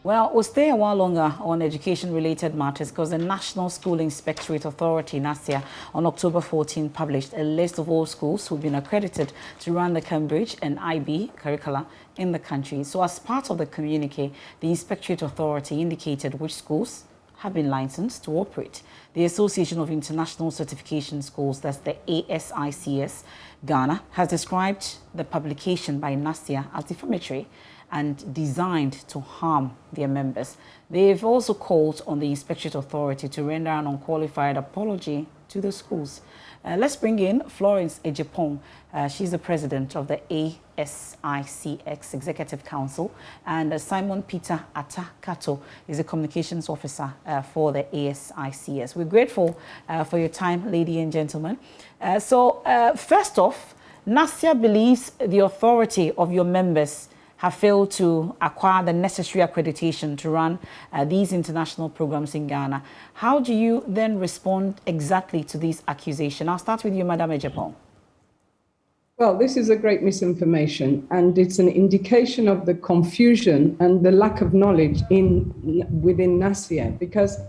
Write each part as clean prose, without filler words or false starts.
Well, we'll stay a while longer on education-related matters because the National School Inspectorate Authority, NaSIA, on October 14 published a list of all schools who've been accredited to run the Cambridge and IB curricula in the country. So as part of the communique, the Inspectorate Authority indicated which schools have been licensed to operate. The Association of International Certification Schools, that's the ASICS, Ghana, has described the publication by NaSIA as defamatory and designed to harm their members. They've also called on the Inspectorate Authority to render an unqualified apology to the schools. Let's bring in Florence Ejepong. She's the president of the ASICS Executive Council, and Simon Peter Atakato is a communications officer for the ASICS. We're grateful for your time, ladies and gentlemen. First off, NaSIA believes the authority of your members have failed to acquire the necessary accreditation to run these international programs in Ghana. How do you then respond exactly to these accusations? I'll start with you, Madam Ejepong. Well, this is a great misinformation, and it's an indication of the confusion and the lack of knowledge within NaSIA, because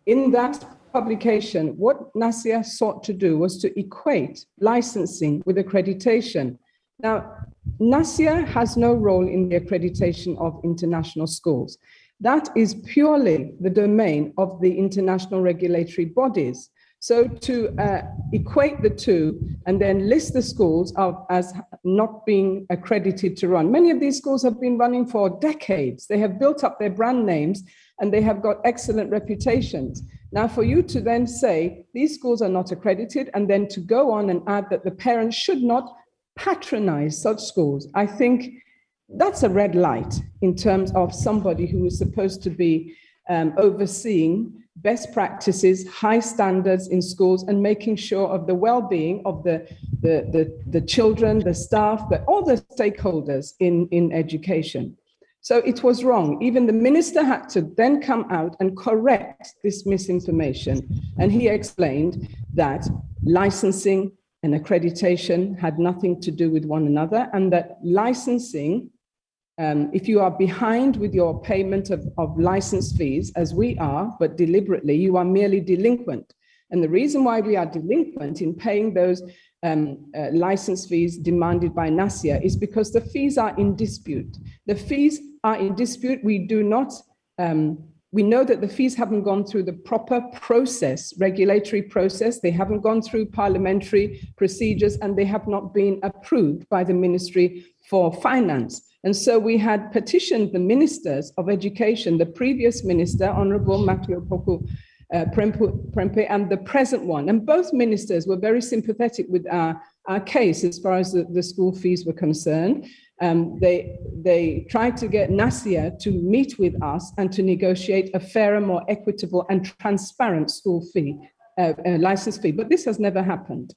in that publication, what NaSIA sought to do was to equate licensing with accreditation. Now, NaSIA has no role in the accreditation of international schools. That is purely the domain of the international regulatory bodies. So to equate the two and then list the schools as not being accredited to run. Many of these schools have been running for decades. They have built up their brand names and they have got excellent reputations. Now, for you to then say these schools are not accredited and then to go on and add that the parents should not patronize such schools, I think that's a red light in terms of somebody who is supposed to be overseeing best practices, high standards in schools, and making sure of the well-being of the children, the staff, all the stakeholders in education. So it was wrong. Even the minister had to then come out and correct this misinformation. And he explained that licensing and accreditation had nothing to do with one another, and that licensing, if you are behind with your payment of license fees, as we are, but deliberately, you are merely delinquent. And the reason why we are delinquent in paying those license fees demanded by NaSIA is because the fees are in dispute. The fees are in dispute. We do not, we know that the fees haven't gone through the proper process, regulatory process. They haven't gone through parliamentary procedures, and they have not been approved by the Ministry for Finance. And so we had petitioned the ministers of education, the previous minister, Honorable Matthew Poku Prempeh, and the present one. And both ministers were very sympathetic with our case as far as the school fees were concerned. They tried to get NaSIA to meet with us and to negotiate a fairer, more equitable and transparent school fee, license fee. But this has never happened.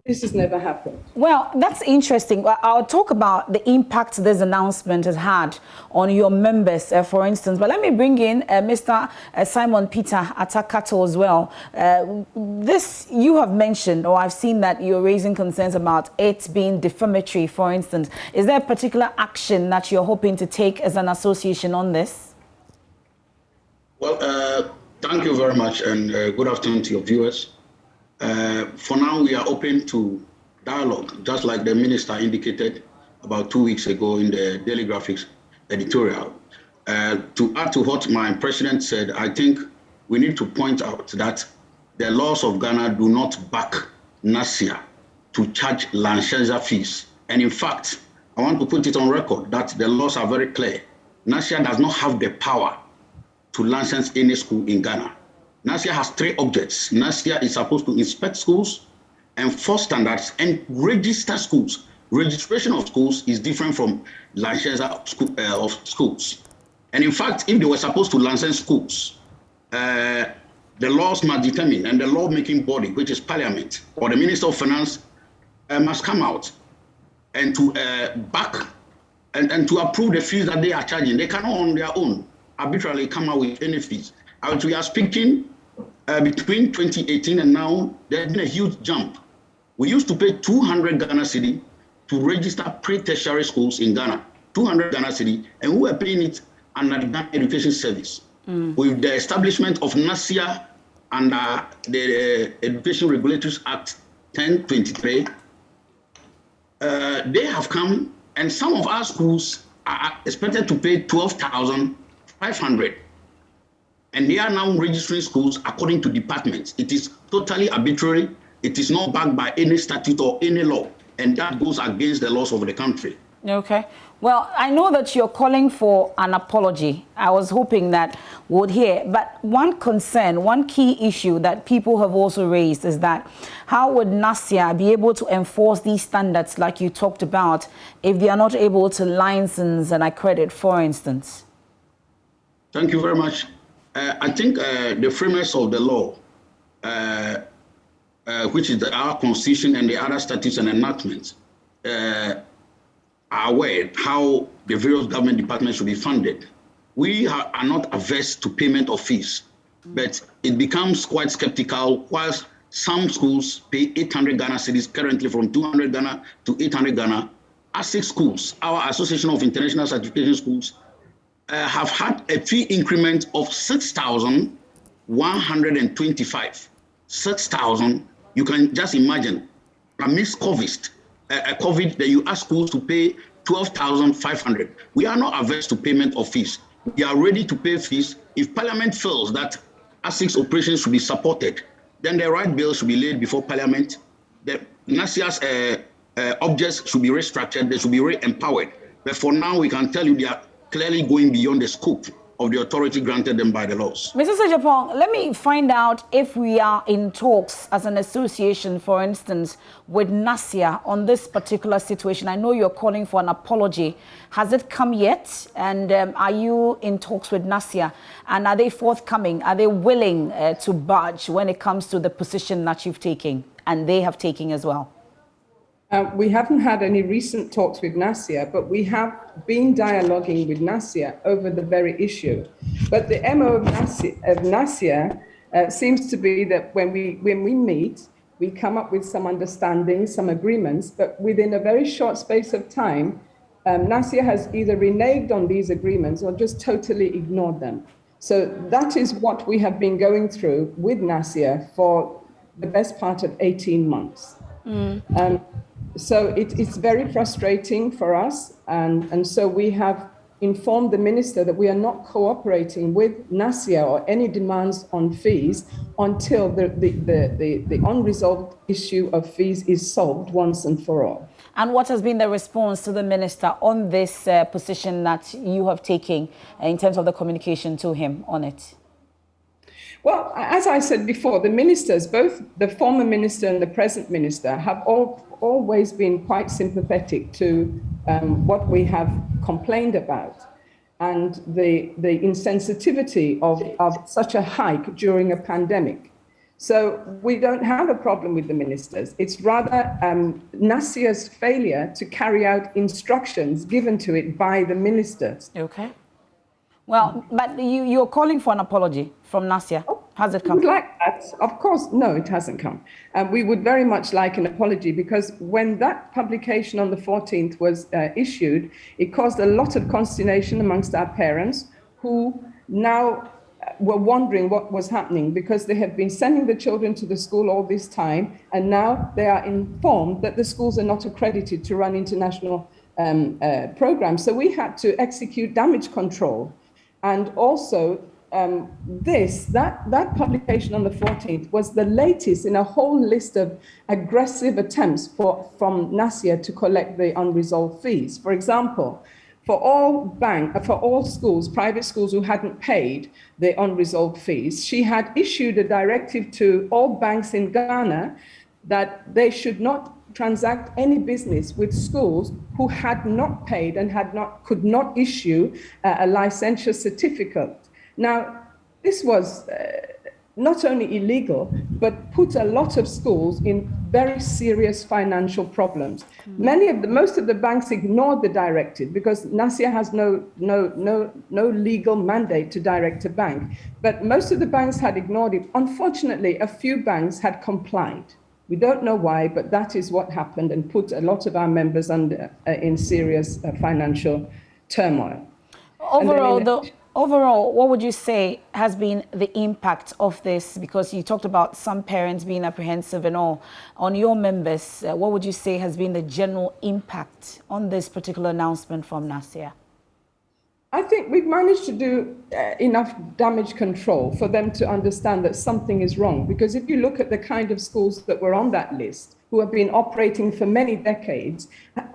This has never happened. Well, that's interesting. I'll talk about the impact this announcement has had on your members, for instance. But let me bring in Mr. Simon Peter Atakato as well. This you have mentioned, or I've seen that you're raising concerns about it being defamatory, for instance. Is there a particular action that you're hoping to take as an association on this? Well, thank you very much, and good afternoon to your viewers. For now, we are open to dialogue, just like the minister indicated about 2 weeks ago in the Daily Graphics editorial. To add to what my president said, I think we need to point out that the laws of Ghana do not back NaSIA to charge licensure fees. And in fact, I want to put it on record that the laws are very clear. NaSIA does not have the power to license any school in Ghana. NaSIA has 3 objects. NaSIA is supposed to inspect schools, enforce standards, and register schools. Registration of schools is different from licensure of schools. And in fact, if they were supposed to license schools, the laws must determine, and the law-making body, which is Parliament, or the Minister of Finance, must come out and to back and to approve the fees that they are charging. They cannot on their own arbitrarily come out with any fees. As we are speaking, between 2018 and now, there's been a huge jump. We used to pay 200 Ghana cedi to register pre-tertiary schools in Ghana. 200 Ghana cedi, and we were paying it under the Ghana Education Service. With the establishment of NaSIA and the Education Regulators Act 1023, they have come, and some of our schools are expected to pay 12,500. And they are now registering schools according to departments. It is totally arbitrary. It is not backed by any statute or any law. And that goes against the laws of the country. Okay. Well, I know that you're calling for an apology. I was hoping that we would hear. But one concern, one key issue that people have also raised is that how would NaSIA be able to enforce these standards like you talked about if they are not able to license and accredit, for instance? Thank you very much. I think the framers of the law, which is our constitution and the other statutes and enactments, are aware how the various government departments should be funded. We are not averse to payment of fees, but it becomes quite skeptical whilst some schools pay 800 Ghana cedis currently from 200 Ghana to 800 Ghana. ASICS schools, our Association of International Certification Schools, have had a fee increment of 6,125. 6,000, you can just imagine, amidst COVID, that you ask schools to pay 12,500. We are not averse to payment of fees. We are ready to pay fees. If Parliament feels that ASICS operations should be supported, then the right bill should be laid before Parliament. The NaSIA's objects should be restructured. They should be re-empowered. But for now, we can tell you they are clearly going beyond the scope of the authority granted them by the laws. Mr. Sejapong, let me find out if we are in talks as an association, for instance, with NaSIA on this particular situation. I know you're calling for an apology. Has it come yet? And are you in talks with NaSIA? And are they forthcoming? Are they willing to budge when it comes to the position that you've taken and they have taken as well? We haven't had any recent talks with NaSIA, but we have been dialoguing with NaSIA over the very issue. But the MO of NaSIA seems to be that when we meet, we come up with some understandings, some agreements, but within a very short space of time, NaSIA has either reneged on these agreements or just totally ignored them. So that is what we have been going through with NaSIA for the best part of 18 months. So it's very frustrating for us, and so we have informed the minister that we are not cooperating with NaSIA or any demands on fees until the unresolved issue of fees is solved once and for all. And what has been the response to the minister on this position that you have taken in terms of the communication to him on it? Well, as I said before, the ministers, both the former minister and the present minister, have always been quite sympathetic to what we have complained about and the insensitivity of such a hike during a pandemic. So we don't have a problem with the ministers. It's rather NaSIA's failure to carry out instructions given to it by the ministers. Okay. Well, but you're calling for an apology from NaSIA. Has it come? We would like that. Of course, no, it hasn't come. We would very much like an apology, because when that publication on the 14th was issued, it caused a lot of consternation amongst our parents who now were wondering what was happening, because they have been sending the children to the school all this time, and now they are informed that the schools are not accredited to run international programs. So we had to execute damage control. And also, that publication on the 14th was the latest in a whole list of aggressive attempts from NaSIA to collect the unresolved fees. For example, for all schools, private schools who hadn't paid the unresolved fees, she had issued a directive to all banks in Ghana that they should not transact any business with schools who had not paid and could not issue a licensure certificate. Now, this was not only illegal, but put a lot of schools in very serious financial problems. Most of the banks ignored the directive because NaSIA has no legal mandate to direct a bank. But most of the banks had ignored it. Unfortunately, a few banks had complied. We don't know why, but that is what happened and put a lot of our members in serious financial turmoil. Overall, what would you say has been the impact of this? Because you talked about some parents being apprehensive and all. On your members, what would you say has been the general impact on this particular announcement from NaSIA? I think we've managed to do enough damage control for them to understand that something is wrong. Because if you look at the kind of schools that were on that list, who have been operating for many decades,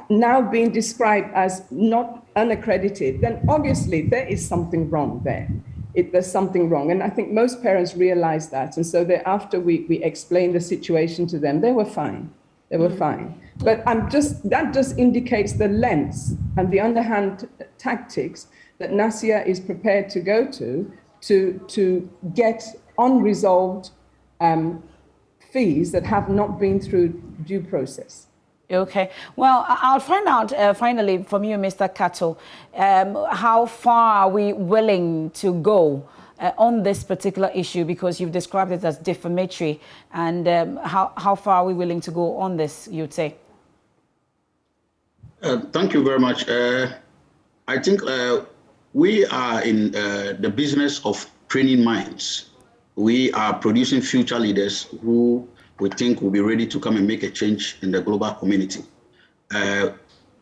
now being described as not unaccredited, then obviously there is something wrong there. There's something wrong. And I think most parents realize that. And so after we explained the situation to them, they were fine. They were fine. But that just indicates the lengths and the underhand tactics that NaSIA is prepared to go to get unresolved fees that have not been through due process. Okay. Well, I'll find out finally from you, Mr. Kato, how far are we willing to go on this particular issue, because you've described it as defamatory, and how far are we willing to go on this, you'd say? Thank you very much. I think we are in the business of training minds. We are producing future leaders who we think will be ready to come and make a change in the global community.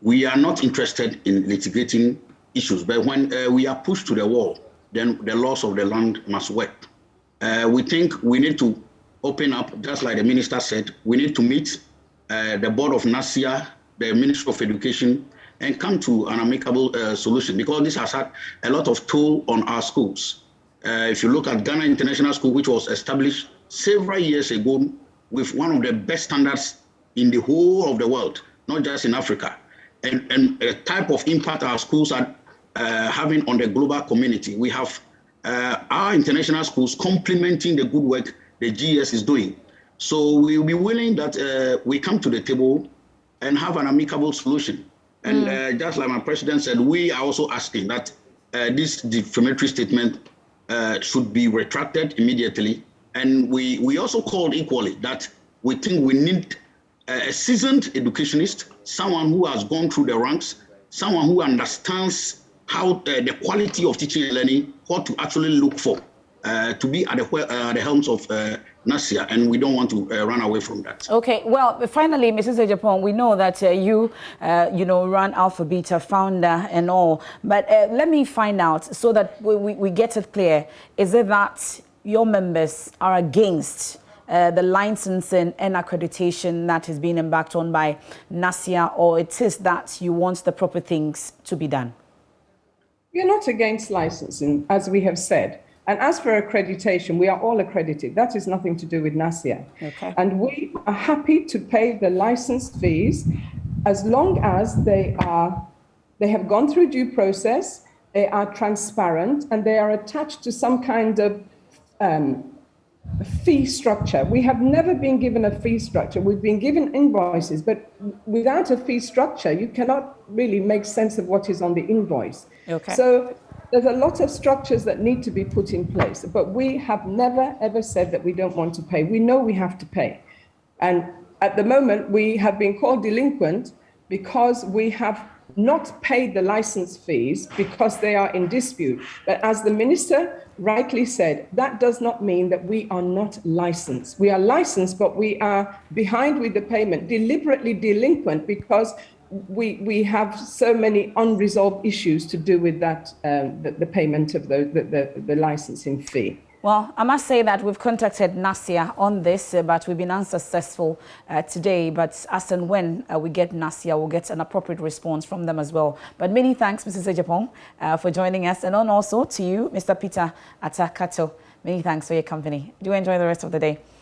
We are not interested in litigating issues, but when we are pushed to the wall, then the laws of the land must work. We think we need to open up, just like the minister said, we need to meet the board of NaSIA, the Ministry of Education, and come to an amicable solution, because this has had a lot of toll on our schools. If you look at Ghana International School, which was established several years ago with one of the best standards in the whole of the world, not just in Africa, and the type of impact our schools are having on the global community. We have our international schools complementing the good work the GS is doing. So we'll be willing that we come to the table and have an amicable solution. And just like my president said, we are also asking that this defamatory statement should be retracted immediately. And we also called equally that we think we need a seasoned educationist, someone who has gone through the ranks, someone who understands how the quality of teaching and learning, what to actually look for, to be at the helms of NaSIA, and we don't want to run away from that. Okay, well, finally, Mrs. Ejapong, we know that you run Alpha Beta, founder and all, but let me find out so that we get it clear. Is it that your members are against the licensing and accreditation that is being embarked on by NaSIA, or it is that you want the proper things to be done? We are not against licensing, as we have said. And as for accreditation, we are all accredited. That is nothing to do with NaSIA. Okay. And we are happy to pay the license fees as long as they have gone through due process, they are transparent, and they are attached to some kind of fee structure. We have never been given a fee structure. We've been given invoices, but without a fee structure, you cannot really make sense of what is on the invoice. Okay. So there's a lot of structures that need to be put in place, but we have never, ever said that we don't want to pay. We know we have to pay. And at the moment, we have been called delinquent because we have not paid the license fees because they are in dispute. But as the minister rightly said, that does not mean that we are not licensed. We are licensed, but we are behind with the payment, deliberately delinquent, because we have so many unresolved issues to do with that, the payment of the licensing fee. Well, I must say that we've contacted NaSIA on this, but we've been unsuccessful today. But as and when we get NaSIA, we'll get an appropriate response from them as well. But many thanks, Mrs. Ejapong, for joining us. And also to you, Mr. Peter Kato. Many thanks for your company. Do enjoy the rest of the day.